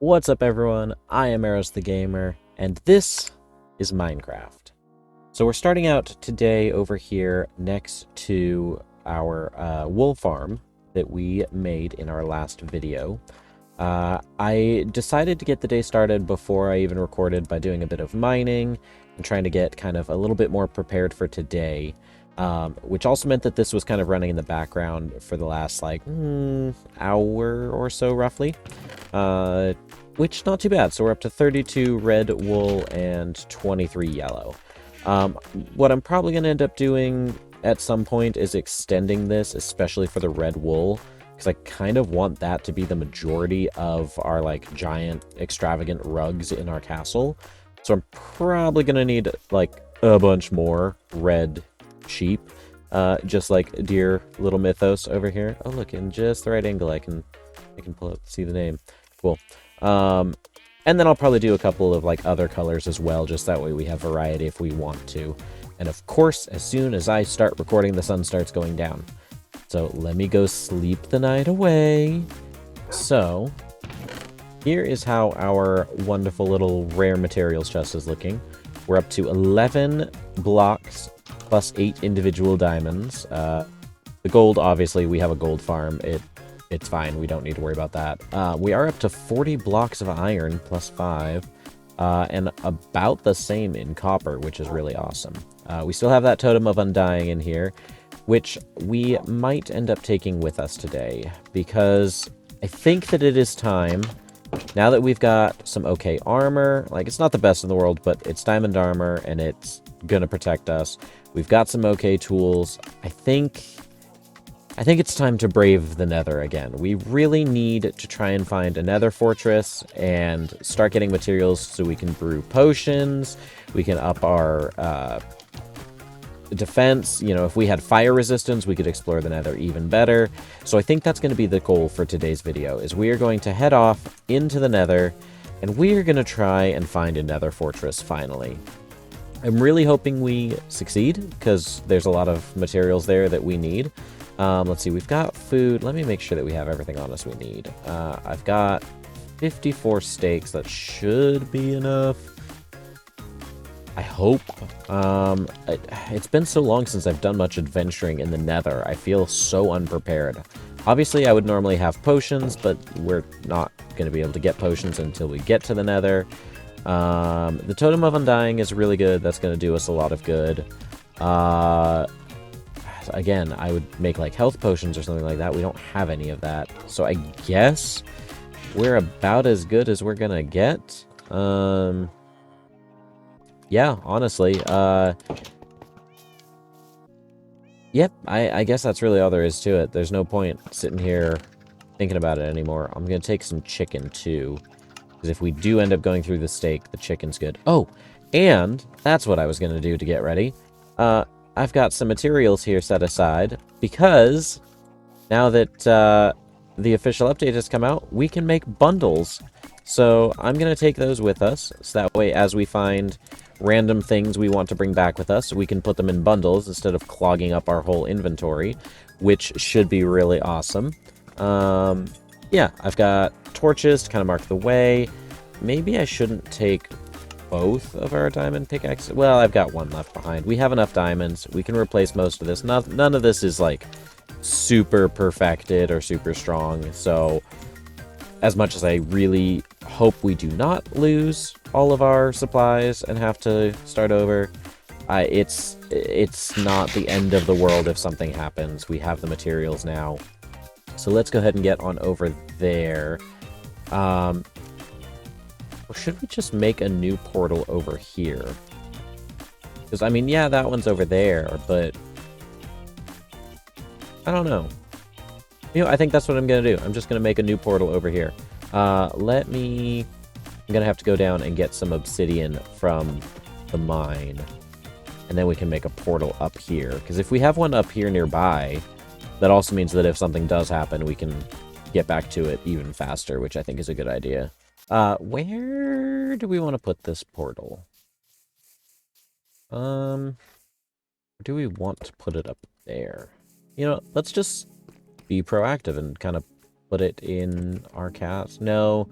What's up, everyone? I am ErosTheGaymer, and this is Minecraft. So we're starting out today over here next to our wool farm that we made in our last video. I decided to get the day started before I even recorded by doing a bit of mining and trying to get kind of a little bit more prepared for today. Which also meant that this was kind of running in the background for the last, hour or so, roughly. Which, not too bad. So we're up to 32 red wool and 23 yellow. What I'm probably going to end up doing at some point is extending this, especially for the red wool, because I kind of want that to be the majority of our, giant, extravagant rugs in our castle. So I'm probably going to need, a bunch more red sheep, just like dear little Mythos over here. Oh, look, in just the right angle, I can pull up, see the name. Cool. And then I'll probably do a couple of other colors as well, just that way we have variety if we want to. And of course, as soon as I start recording, the sun starts going down. So let me go sleep the night away. So here is how our wonderful little rare materials chest is looking. We're up to 11 blocks plus 8 individual diamonds. The gold, obviously, we have a gold farm. It's fine. We don't need to worry about that. We are up to 40 blocks of iron plus 5, and about the same in copper, which is really awesome. We still have that totem of undying in here, which we might end up taking with us today, because I think that it is time, now that we've got some okay armor. It's not the best in the world, but it's diamond armor, and it's gonna protect us. We've got some okay tools. I think it's time to brave the Nether again. We really need to try and find a Nether fortress and start getting materials so we can brew potions. We can up our defense. You know, if we had fire resistance, we could explore the Nether even better. So I think that's going to be the goal for today's video, is we are going to head off into the Nether, and we are going to try and find a Nether fortress finally. I'm really hoping we succeed, because there's a lot of materials there that we need. Let's see, we've got food. Let me make sure that we have everything on us we need. I've got 54 steaks. That should be enough. I hope. It's been so long since I've done much adventuring in the Nether. I feel so unprepared. Obviously, I would normally have potions, but we're not going to be able to get potions until we get to the Nether. The Totem of Undying is really good. That's going to do us a lot of good. Again, I would make health potions or something like that. We don't have any of that. So I guess we're about as good as we're gonna get. Yeah, honestly. Yep, I guess that's really all there is to it. There's no point sitting here thinking about it anymore. I'm gonna take some chicken too, because if we do end up going through the steak, the chicken's good. Oh, and that's what I was gonna do to get ready. I've got some materials here set aside, because now that the official update has come out, we can make bundles. So I'm going to take those with us, so that way as we find random things we want to bring back with us, we can put them in bundles instead of clogging up our whole inventory, which should be really awesome. Yeah, I've got torches to kind of mark the way. Maybe I shouldn't take both of our diamond pickaxes. Well, I've got one left behind. We have enough diamonds. We can replace most of this. None of this is super perfected or super strong. So as much as I really hope we do not lose all of our supplies and have to start over, it's not the end of the world if something happens. We have the materials now. So let's go ahead and get on over there. Or should we just make a new portal over here? Because, I mean, yeah, that one's over there, but I don't know. You know, I think that's what I'm going to do. I'm just going to make a new portal over here. I'm going to have to go down and get some obsidian from the mine. And then we can make a portal up here. Because if we have one up here nearby, that also means that if something does happen, we can get back to it even faster, which I think is a good idea. Where do we want to put this portal? Do we want to put it up there? You know, let's just be proactive and kind of put it in our cast. No,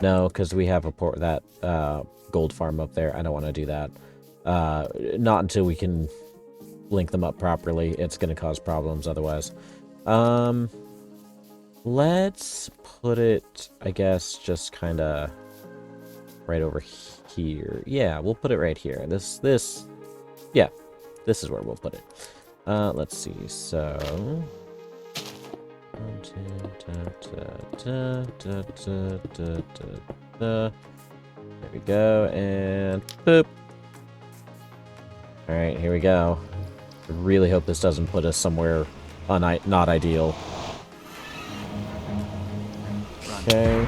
No, because we have that gold farm up there. I don't want to do that. Not until we can link them up properly. It's going to cause problems otherwise. Let's put it, I guess, just kind of right over here. Yeah, we'll put it right here. Yeah, this is where we'll put it. Let's see. So, there we go, and boop. All right, here we go. I really hope this doesn't put us somewhere not ideal. Okay.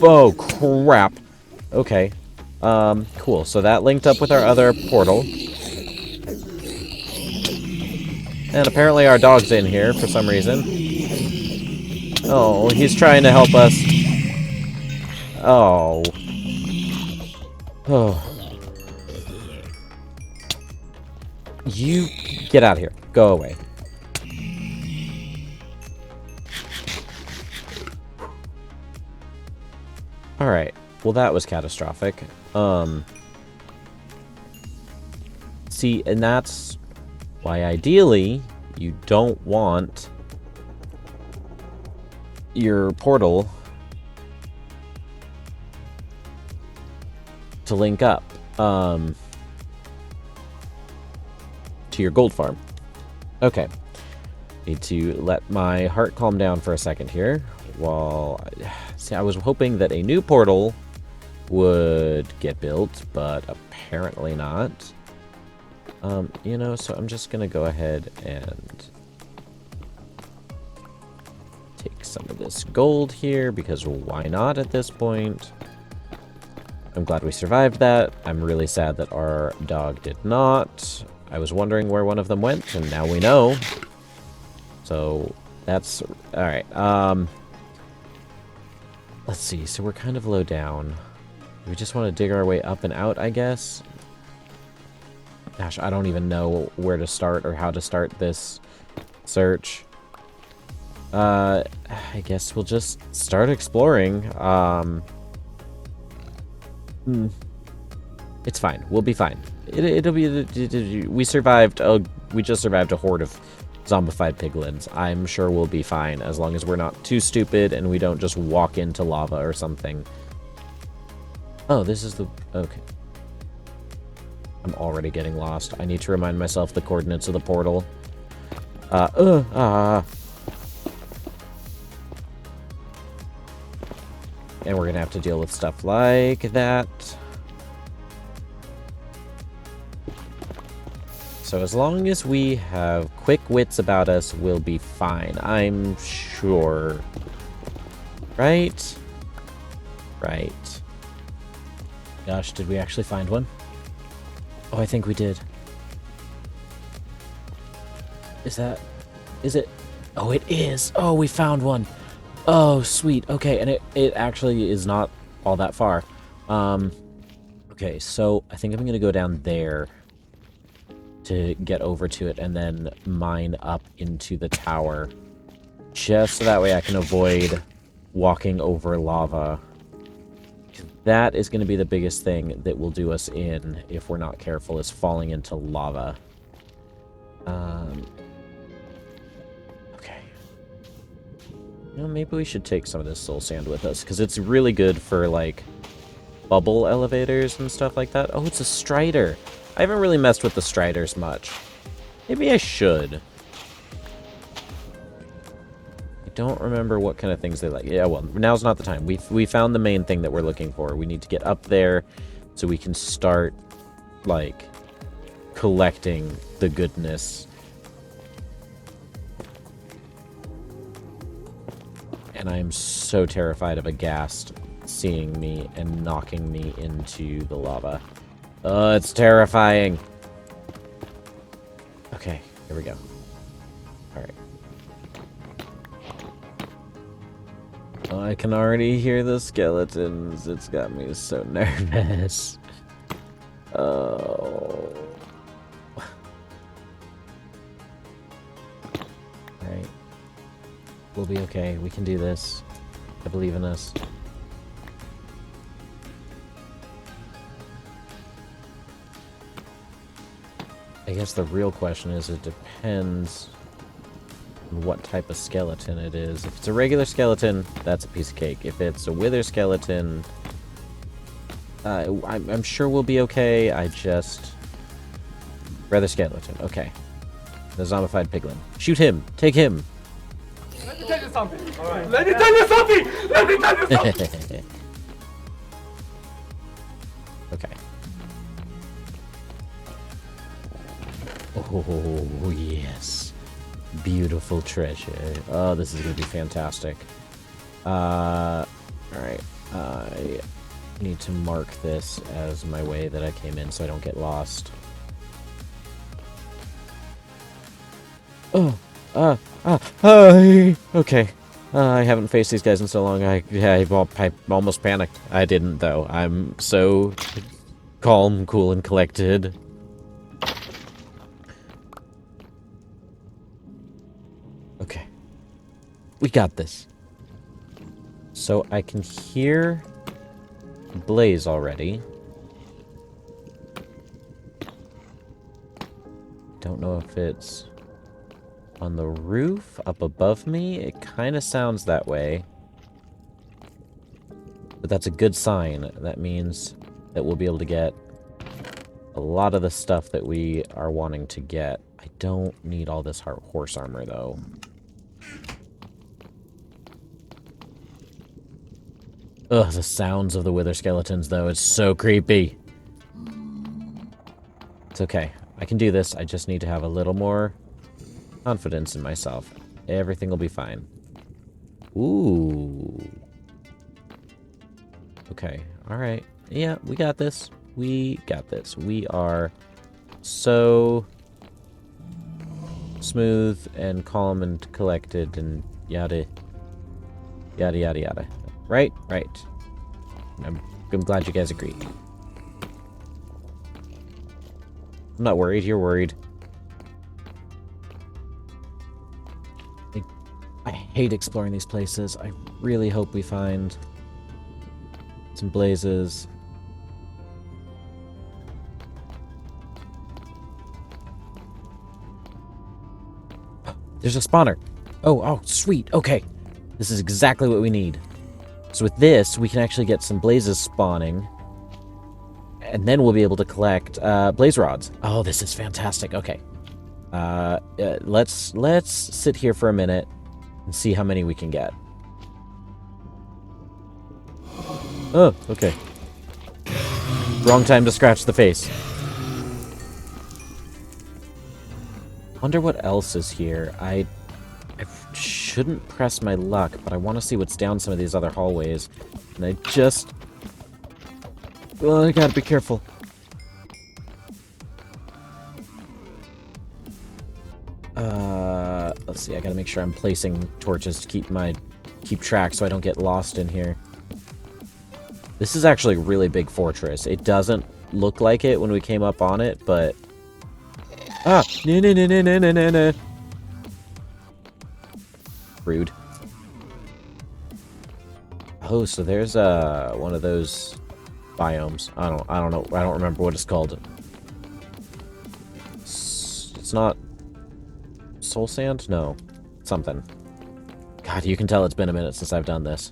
Oh, crap. Okay. Cool. So that linked up with our other portal. And apparently our dog's in here for some reason. Oh, he's trying to help us. Oh. Oh. You get out of here. Go away. Alright. Well, that was catastrophic. See, and that's why ideally you don't want your portal to link up to your gold farm. Okay. Need to let my heart calm down for a second here. See, I was hoping that a new portal would get built, but apparently not. You know, so I'm just gonna go ahead and take some of this gold here, because why not at this point? I'm glad we survived that. I'm really sad that our dog did not. I was wondering where one of them went, and now we know. So, that's... Alright, let's see, so we're kind of low down. We just want to dig our way up and out, I guess. Gosh, I don't even know where to start or how to start this search. I guess we'll just start exploring. It's fine. We'll be fine. It'll be... We survived... we just survived a horde of zombified piglins. I'm sure we'll be fine, as long as we're not too stupid and we don't just walk into lava or something. Oh, this is the... Okay. I'm already getting lost. I need to remind myself the coordinates of the portal. And we're gonna have to deal with stuff like that. So as long as we have quick wits about us, we'll be fine. I'm sure. Right? Right. Gosh, did we actually find one? Oh, I think we did. Is it? Oh, it is. Oh, we found one. Oh, sweet. Okay, and it actually is not all that far. Okay, so I think I'm gonna go down there to get over to it and then mine up into the tower. Just so that way I can avoid walking over lava. That is going to be the biggest thing that will do us in if we're not careful, is falling into lava. Okay. You know, maybe we should take some of this soul sand with us, because it's really good for, like, bubble elevators and stuff like that. Oh, it's a strider. I haven't really messed with the striders much. Maybe I should. I don't remember what kind of things they like. Yeah, well, now's not the time. We found the main thing that we're looking for. We need to get up there so we can start, like, collecting the goodness. And I'm so terrified of a ghast seeing me and knocking me into the lava. Oh, it's terrifying. Okay, here we go. Alright. Oh, I can already hear the skeletons. It's got me so nervous. Oh. Alright. We'll be okay. We can do this. I believe in us. I guess the real question is, it depends on what type of skeleton it is. If it's a regular skeleton, that's a piece of cake. If it's a wither skeleton, I'm sure we'll be okay. I just... Rather skeleton. Okay. The zombified piglin. Shoot him! Take him! Let me tell you something! Alright. Let me tell you something! Let me tell you something! Okay. Oh, yes. Beautiful treasure. Oh, this is going to be fantastic. Alright. I need to mark this as my way that I came in so I don't get lost. Okay. I haven't faced these guys in so long. I almost panicked. I didn't, though. I'm so calm, cool, and collected. Okay. We got this. So I can hear Blaze already. Don't know if it's on the roof up above me. It kind of sounds that way. But that's a good sign. That means that we'll be able to get a lot of the stuff that we are wanting to get. I don't need all this horse armor, though. Ugh, the sounds of the wither skeletons, though. It's so creepy. It's okay. I can do this. I just need to have a little more confidence in myself. Everything will be fine. Ooh. Okay. Alright. Yeah, we got this. We got this. We are so smooth and calm and collected and yada. Yada, yada, yada. Right? Right. I'm glad you guys agreed. I'm not worried. You're worried. I hate exploring these places. I really hope we find some blazes. There's a spawner. Oh, sweet. Okay. This is exactly what we need. So with this, we can actually get some blazes spawning. And then we'll be able to collect blaze rods. Oh, this is fantastic. Okay. Let's sit here for a minute and see how many we can get. Oh, okay. Wrong time to scratch the face. Wonder what else is here. I shouldn't press my luck, but I want to see what's down some of these other hallways. And I just... Well, I gotta be careful. Let's see, I gotta make sure I'm placing torches to keep track so I don't get lost in here. This is actually a really big fortress. It doesn't look like it when we came up on it, but... Ah! No. Rude. Oh, so there's one of those biomes. I don't know. I don't remember what it's called. It's not soul sand? No. Something. God, you can tell it's been a minute since I've done this.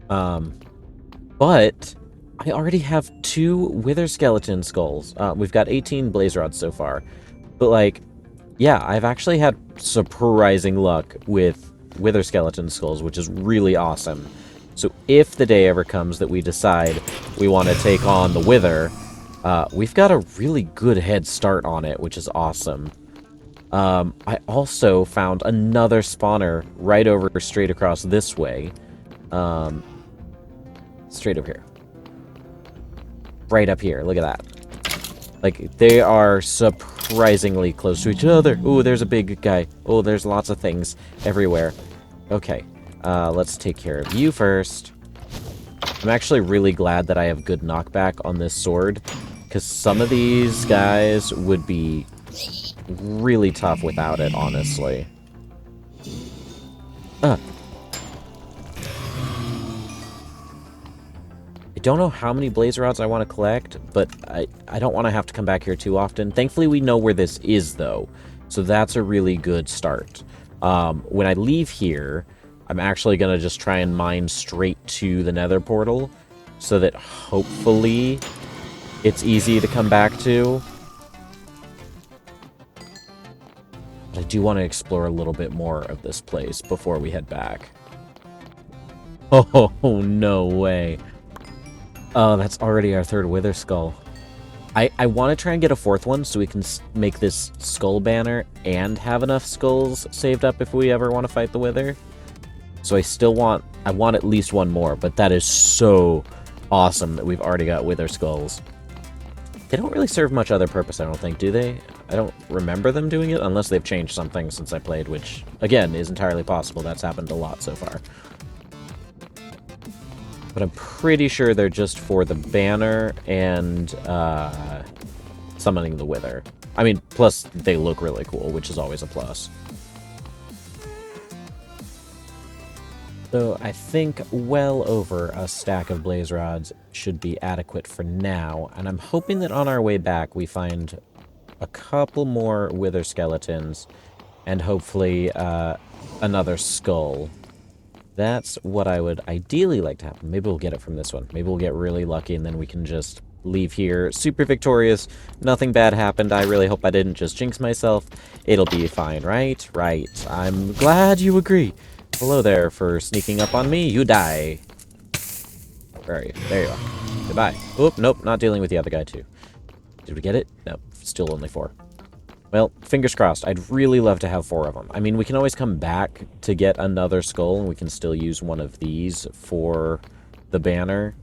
But I already have 2 wither skeleton skulls. We've got 18 blaze rods so far. But, like, yeah, I've actually had surprising luck with wither skeleton skulls, which is really awesome. So if the day ever comes that we decide we want to take on the wither, we've got a really good head start on it, which is awesome. I also found another spawner right over straight across this way. Straight over here. Right up here. Look at that. Like, they are surprisingly close to each other. Ooh, there's a big guy. Oh, there's lots of things everywhere. Okay. Let's take care of you first. I'm actually really glad that I have good knockback on this sword, because some of these guys would be really tough without it, honestly. don't know how many blaze rods I want to collect, but I don't want to have to come back here too often. Thankfully, we know where this is, though, so that's a really good start. When I leave here, I'm actually going to just try and mine straight to the Nether portal, so that hopefully it's easy to come back to. But I do want to explore a little bit more of this place before we head back. Oh, no way. Oh, that's already our third wither skull. I want to try and get a fourth one so we can make this skull banner and have enough skulls saved up if we ever want to fight the wither. So I want at least one more, but that is so awesome that we've already got wither skulls. They don't really serve much other purpose, I don't think, do they? I don't remember them doing it, unless they've changed something since I played, which, again, is entirely possible. That's happened a lot so far. But I'm pretty sure they're just for the banner and summoning the wither. I mean, plus they look really cool, which is always a plus. So I think well over a stack of blaze rods should be adequate for now, and I'm hoping that on our way back we find a couple more wither skeletons and hopefully another skull. That's what I would ideally like to happen. Maybe we'll get it from this one. Maybe we'll get really lucky and then we can just leave here super victorious. Nothing bad happened. I really hope I didn't just jinx myself. It'll be fine, right? Right. I'm glad you agree. Hello there for sneaking up on me. You die. Where are you? There you are. Goodbye. Oop, nope, not dealing with the other guy too. Did we get it? Nope, still only 4. Well, fingers crossed. I'd really love to have 4 of them. I mean, we can always come back to get another skull, and we can still use one of these for the banner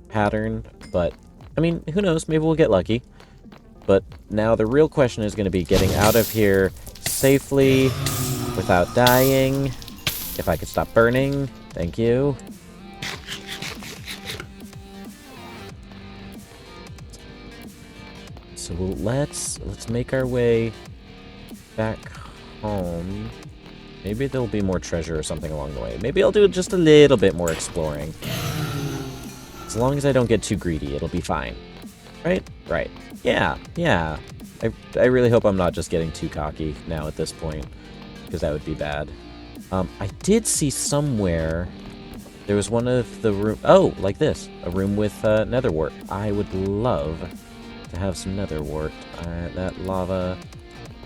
pattern. But, I mean, who knows? Maybe we'll get lucky. But now the real question is going to be getting out of here safely without dying. If I could stop burning. Thank you. So let's make our way back home. Maybe there'll be more treasure or something along the way. Maybe I'll do just a little bit more exploring. As long as I don't get too greedy, it'll be fine. Right? Right. Yeah, yeah. I really hope I'm not just getting too cocky now at this point, because that would be bad. I did see somewhere there was one of the room. Oh, like this. A room with nether wart. I would love to have some nether wart. That lava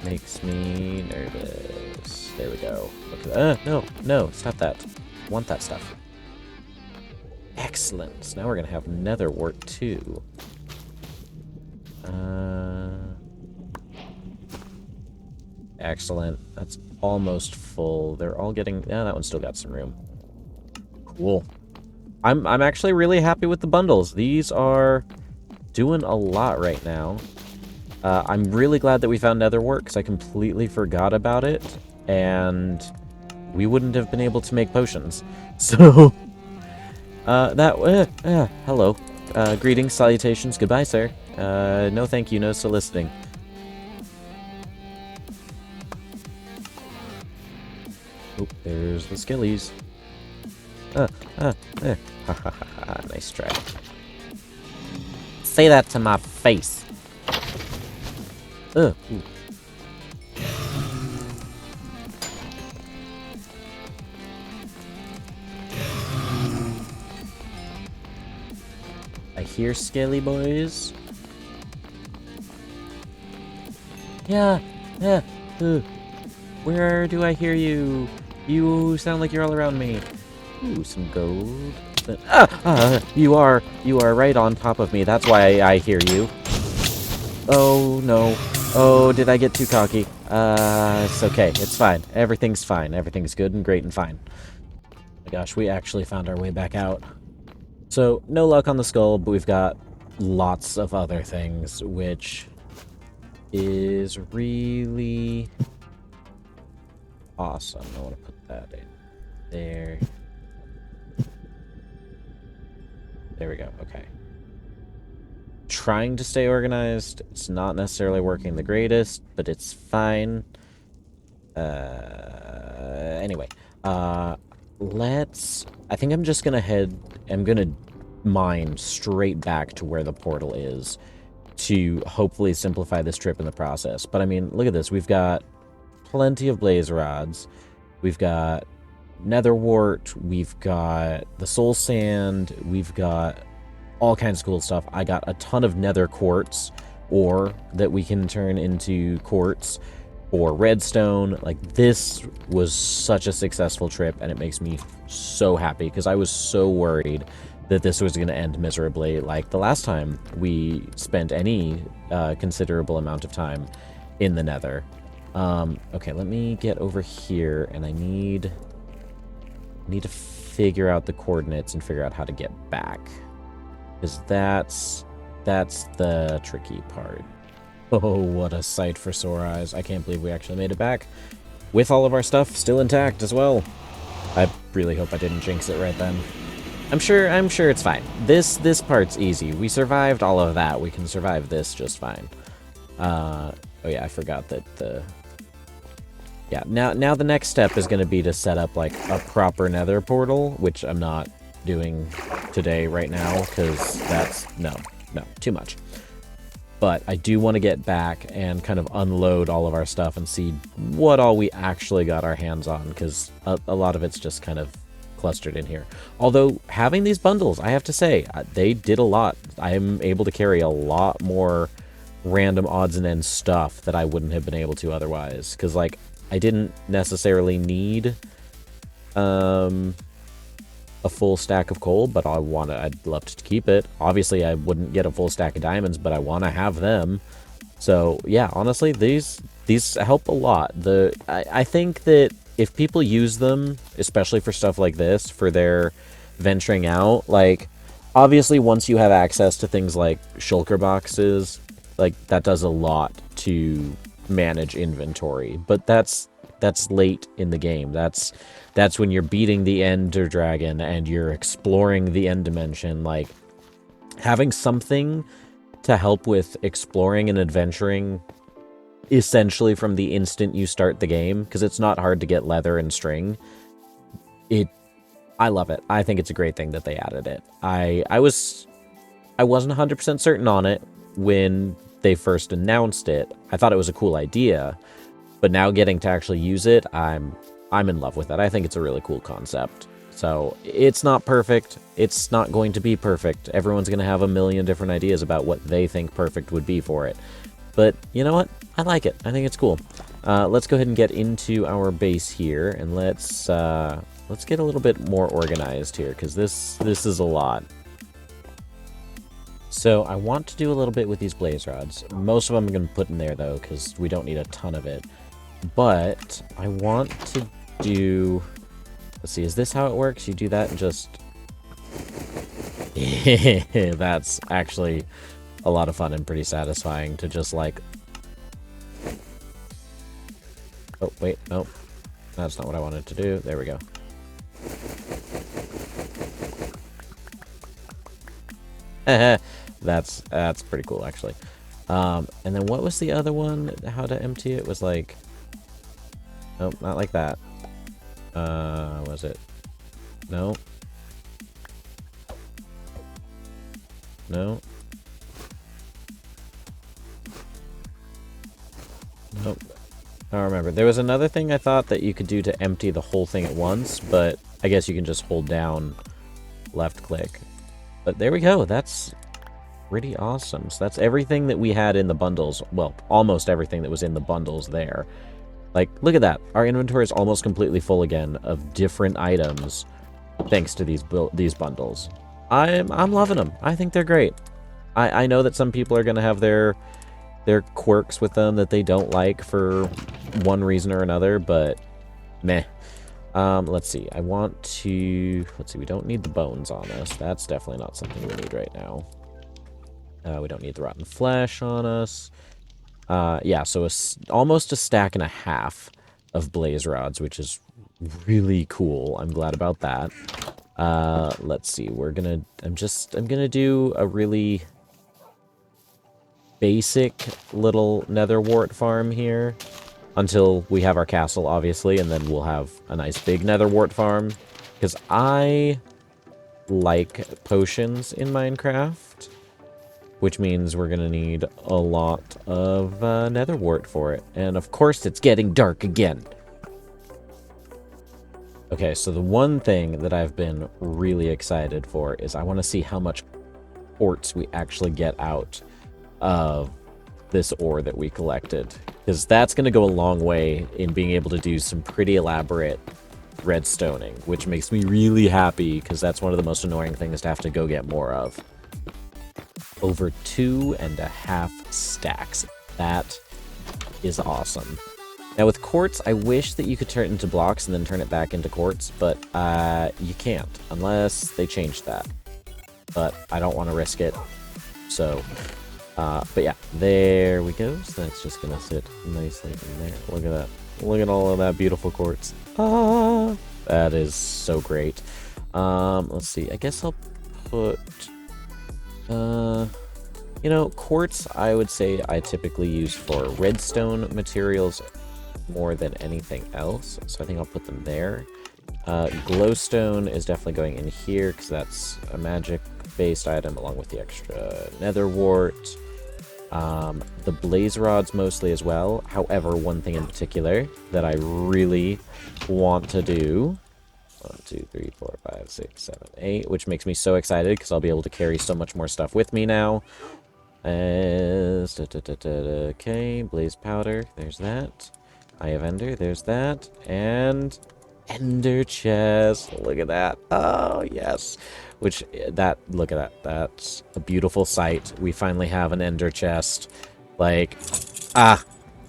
makes me nervous. There we go. No, no, stop that. I want that stuff. Excellent. So now we're gonna have nether wart too. Excellent. That's almost full. They're all getting. Yeah, that one's still got some room. Cool. I'm actually really happy with the bundles. These are doing a lot right now. I'm really glad that we found netherwort because I completely forgot about it, and we wouldn't have been able to make potions. So, hello. Greetings, salutations, goodbye, sir. No thank you, no soliciting. Oh, there's the skillies. Nice try. Say that to my face. Ooh. I hear scaly boys. Yeah. Where do I hear you? You sound like you're all around me. Ooh, some gold. You are right on top of me. That's why I hear you. Oh, no. Oh, did I get too cocky? It's okay. It's fine. Everything's fine. Everything's good and great and fine. Oh my gosh, we actually found our way back out. So, no luck on the skull, but we've got lots of other things, which is really awesome. I want to put that in there. There we go. Okay. Trying to stay organized. It's not necessarily working the greatest, but it's fine. Anyway. I think I'm just gonna I'm gonna mine straight back to where the portal is to hopefully simplify this trip in the process. But I mean, look at this. We've got plenty of blaze rods. We've got nether wart. We've got the soul sand. We've got all kinds of cool stuff. I got a ton of nether quartz ore that we can turn into quartz or redstone. Like, this was such a successful trip, and it makes me so happy because I was so worried that this was going to end miserably like the last time we spent any considerable amount of time in the nether. Okay, let me get over here, and I need to figure out the coordinates and figure out how to get back, because that's the tricky part. Oh, what a sight for sore eyes. I can't believe we actually made it back with all of our stuff still intact as well. I really hope I didn't jinx it right then. I'm sure it's fine. This part's easy. We survived all of that. We can survive this just fine. Oh yeah, I forgot that now the next step is going to be to set up like a proper nether portal, which I'm not doing today right now because that's no, too much. But I do want to get back and kind of unload all of our stuff and see what all we actually got our hands on, because a lot of it's just kind of clustered in here. Although, having these bundles, I have to say, they did a lot. I am able to carry a lot more random odds and ends stuff that I wouldn't have been able to otherwise. Because, like, I didn't necessarily need a full stack of coal, but I'd love to keep it. Obviously, I wouldn't get a full stack of diamonds, but I want to have them. So, yeah, honestly, these help a lot. I think that if people use them, especially for stuff like this, for their venturing out, like, obviously, once you have access to things like shulker boxes, like, that does a lot to manage inventory. But that's late in the game. That's when you're beating the Ender Dragon and you're exploring the End Dimension. Like, having something to help with exploring and adventuring essentially from the instant you start the game, because it's not hard to get leather and string. I love it. I think it's a great thing that they added it. I wasn't 100% certain on it when they first announced it. I thought it was a cool idea, but now getting to actually use it, I'm in love with it. I think it's a really cool concept. So, it's not perfect. It's not going to be perfect. Everyone's going to have a million different ideas about what they think perfect would be for it. But, you know what? I like it. I think it's cool. Let's go ahead and get into our base here, and let's get a little bit more organized here, because this is a lot. So, I want to do a little bit with these blaze rods. Most of them I'm going to put in there, though, because we don't need a ton of it. But I want to do... Let's see, is this how it works? You do that and just... That's actually a lot of fun and pretty satisfying to just, like... Oh, wait, nope. That's not what I wanted to do. There we go. That's pretty cool, actually. And then what was the other one? How to empty it was like... Nope, not like that. Was it? No. No. Nope. I don't remember. There was another thing I thought that you could do to empty the whole thing at once, but I guess you can just hold down left click. But there we go. That's pretty awesome. So that's everything that we had in the bundles. Well, almost everything that was in the bundles there. Like, look at that. Our inventory is almost completely full again of different items thanks to these bundles. I'm loving them. I think they're great. I know that some people are going to have their quirks with them that they don't like for one reason or another, but meh. Let's see. Let's see, we don't need the bones on us. That's definitely not something we need right now. We don't need the rotten flesh on us. Yeah, so almost a stack and a half of blaze rods, which is really cool. I'm glad about that. Let's see. I'm gonna do a really basic little nether wart farm here until we have our castle, obviously, and then we'll have a nice big nether wart farm, because I like potions in Minecraft, which means we're gonna need a lot of nether wart for it. And of course, it's getting dark again. Okay, so the one thing that I've been really excited for is I want to see how much quartz we actually get out of this ore that we collected, because that's going to go a long way in being able to do some pretty elaborate redstoning, which makes me really happy, because that's one of the most annoying things to have to go get more of. Over 2.5 stacks. That is awesome. Now with quartz, I wish that you could turn it into blocks and then turn it back into quartz, but you can't, unless they change that. But I don't want to risk it, so... but yeah, there we go. So that's just gonna sit nicely in there. Look at that. Look at all of that beautiful quartz. Ah, that is so great. Let's see. I guess I'll put... you know, quartz, I would say I typically use for redstone materials more than anything else, so I think I'll put them there. Glowstone is definitely going in here, because that's a magic-based item, along with the extra nether wart. The blaze rods mostly as well. However, one thing in particular that I really want to do... 1, 2, 3, 4, 5, 6, 7, 8, which makes me so excited, because I'll be able to carry so much more stuff with me now. Okay, blaze powder, there's that. Eye of Ender, there's that. And Ender chest. Look at that. Oh, yes. Which, look at that. That's a beautiful sight. We finally have an Ender chest. Like,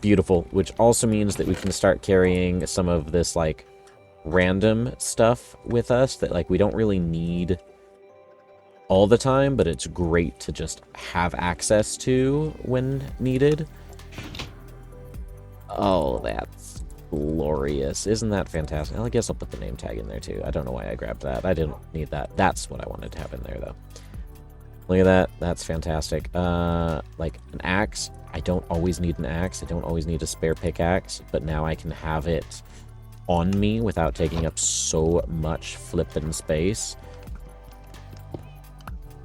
beautiful. Which also means that we can start carrying some of this, like, random stuff with us that, like, we don't really need all the time, but it's great to just have access to when needed. Oh, that's glorious. Isn't that fantastic? I guess I'll put the name tag in there too. I don't know why I grabbed that. I didn't need that. That's what I wanted to have in there though. Look at that. That's fantastic. Like an axe. I don't always need an axe. I don't always need a spare pickaxe, but now I can have it on me without taking up so much flippin' space.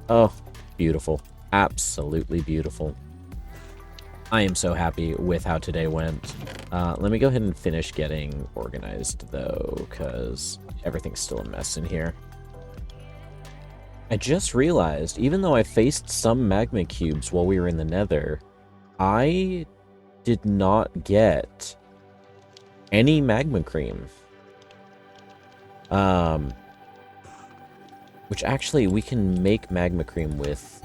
Oh, beautiful. Absolutely beautiful. I am so happy with how today went. Let me go ahead and finish getting organized, though, because everything's still a mess in here. I just realized, even though I faced some magma cubes while we were in the Nether, I did not get any magma cream. Which actually, we can make magma cream with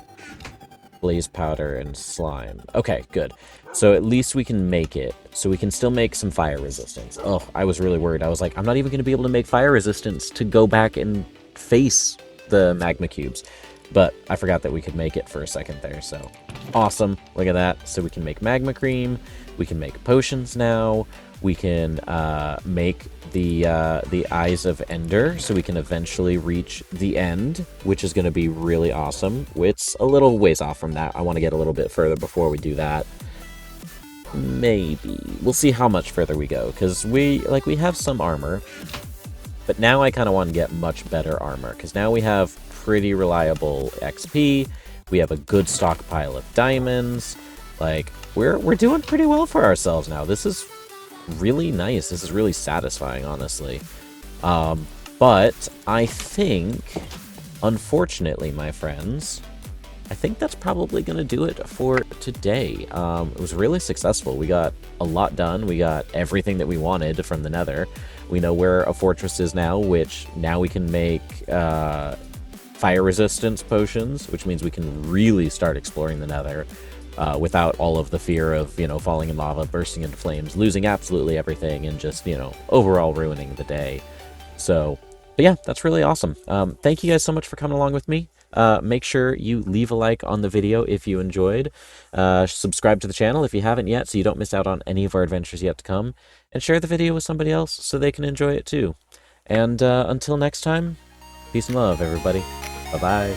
blaze powder and slime. Okay, good. So at least we can make it. So we can still make some fire resistance. Oh, I was really worried. I was like, I'm not even going to be able to make fire resistance to go back and face the magma cubes. But I forgot that we could make it for a second there, so awesome. Look at that. So we can make magma cream. We can make potions now. We can make the Eyes of Ender, so we can eventually reach the end, which is going to be really awesome. It's a little ways off from that. I want to get a little bit further before we do that. Maybe. We'll see how much further we go, because we have some armor, but now I kind of want to get much better armor, because now we have pretty reliable XP. We have a good stockpile of diamonds. Like, we're doing pretty well for ourselves now. This is really nice. This is really satisfying, honestly. But I think, unfortunately, my friends, I think that's probably going to do it for today. It was really successful. We got a lot done. We got everything that we wanted from the Nether. We know where a fortress is now, which now we can make fire resistance potions, which means we can really start exploring the Nether. Without all of the fear of, you know, falling in lava, bursting into flames, losing absolutely everything, and just, you know, overall ruining the day. So, but yeah, that's really awesome. Thank you guys so much for coming along with me. Make sure you leave a like on the video if you enjoyed. Subscribe to the channel if you haven't yet, so you don't miss out on any of our adventures yet to come. And share the video with somebody else so they can enjoy it too. And until next time, peace and love, everybody. Bye-bye.